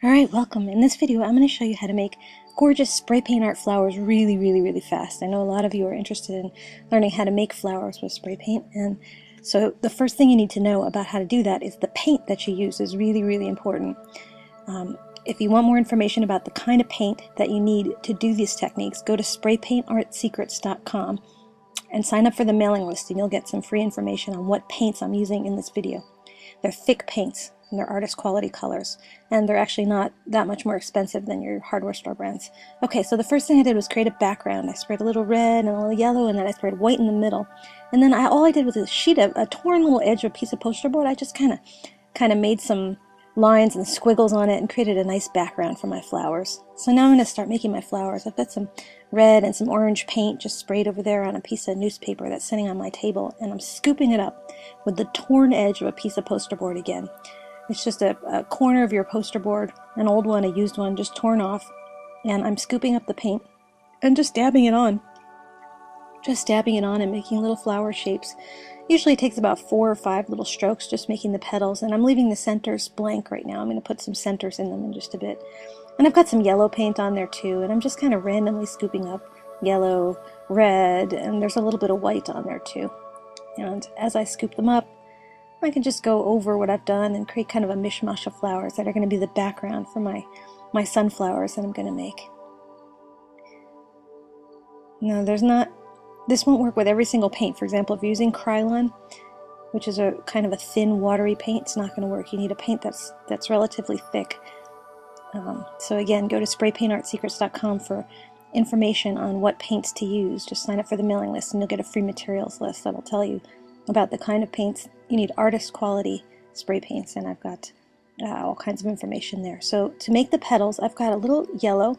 Alright, welcome. In this video, I'm going to show you how to make gorgeous spray paint art flowers really fast. I know a lot of you are interested in learning how to make flowers with spray paint, and so the first thing you need to know about how to do that is the paint that you use is really important. If you want more information about the kind of paint that you need to do these techniques, go to spraypaintartsecrets.com and sign up for the mailing list, and you'll get some free information on what paints I'm using in this video. They're thick paints, and they're artist quality colors, and they're actually not that much more expensive than your hardware store brands. Okay, so the first thing I did was create a background. I sprayed a little red and a little yellow, and then I sprayed white in the middle. And then all I did was a torn little edge of a piece of poster board. I just kind of made some lines and squiggles on it and created a nice background for my flowers. So now I'm going to start making my flowers. I've got some red and some orange paint just sprayed over there on a piece of newspaper that's sitting on my table, and I'm scooping it up with the torn edge of a piece of poster board again. It's just a corner of your poster board, an old one, a used one, just torn off, and I'm scooping up the paint and just dabbing it on. Just dabbing it on and making little flower shapes. Usually it takes about 4 or 5 little strokes just making the petals, and I'm leaving the centers blank right now. I'm going to put some centers in them in just a bit. And I've got some yellow paint on there too, and I'm just kind of randomly scooping up yellow, red, and there's a little bit of white on there too. And as I scoop them up, I can just go over what I've done and create kind of a mishmash of flowers that are going to be the background for my sunflowers that I'm going to make. Now this won't work with every single paint. For example, if you're using Krylon, which is a kind of a thin, watery paint, it's not going to work. You need a paint that's relatively thick. So again, go to spraypaintartsecrets.com for information on what paints to use. Just sign up for the mailing list and you'll get a free materials list that'll tell you about the kind of paints. You need artist quality spray paints, and I've got all kinds of information there. So to make the petals, I've got a little yellow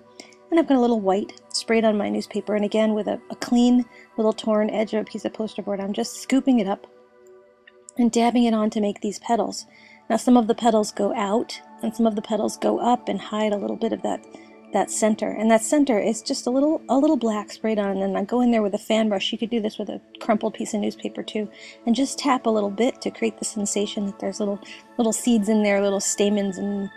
and I've got a little white sprayed on my newspaper, and again with a clean little torn edge of a piece of poster board, I'm just scooping it up and dabbing it on to make these petals. Now some of the petals go out and some of the petals go up and hide a little bit of that center, and that center is just a little black sprayed on, and then I go in there with a fan brush. You could do this with a crumpled piece of newspaper too, and just tap a little bit to create the sensation that there's little seeds in there, little stamens and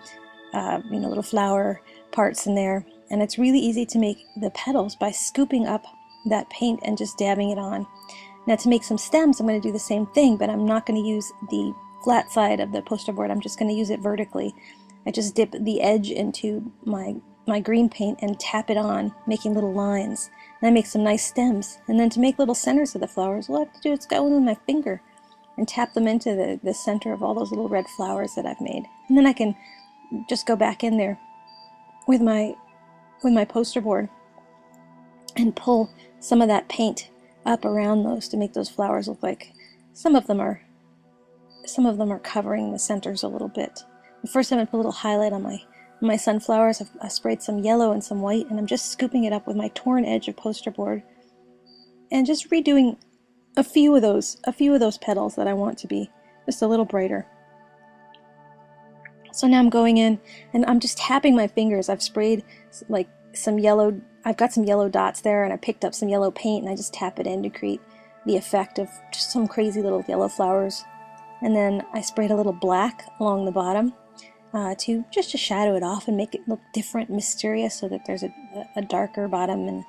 little flower parts in there. And it's really easy to make the petals by scooping up that paint and just dabbing it on. Now to make some stems, I'm going to do the same thing, but I'm not going to use the flat side of the poster board. I'm just going to use it vertically. I just dip the edge into my green paint and tap it on, making little lines. And I make some nice stems. And then to make little centers of the flowers, all I have to do is go in with my finger and tap them into the center of all those little red flowers that I've made. And then I can just go back in there with my poster board and pull some of that paint up around those to make those flowers look like some of them are covering the centers a little bit. And first I'm going to put a little highlight on my sunflowers. I've sprayed some yellow and some white, and I'm just scooping it up with my torn edge of poster board and just redoing a few of those petals that I want to be just a little brighter. So now I'm going in and I'm just tapping my fingers. I've sprayed like some yellow, I've got some yellow dots there, and I picked up some yellow paint and I just tap it in to create the effect of just some crazy little yellow flowers. And then I sprayed a little black along the bottom to shadow it off and make it look different, mysterious, so that there's a darker bottom and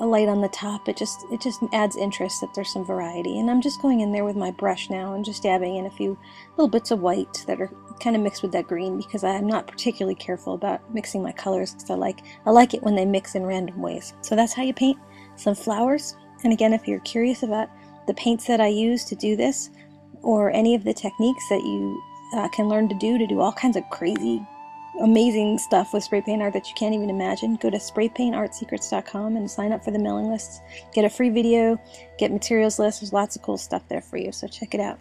a light on the top. It just adds interest that there's some variety. And I'm just going in there with my brush now and just dabbing in a few little bits of white that are kind of mixed with that green, because I'm not particularly careful about mixing my colors, because I like it when they mix in random ways. So that's how you paint some flowers. And again, if you're curious about the paints that I use to do this, or any of the techniques that you can learn to do all kinds of crazy, amazing stuff with spray paint art that you can't even imagine, go to spraypaintartsecrets.com and sign up for the mailing lists. Get a free video, get materials lists. There's lots of cool stuff there for you, so check it out.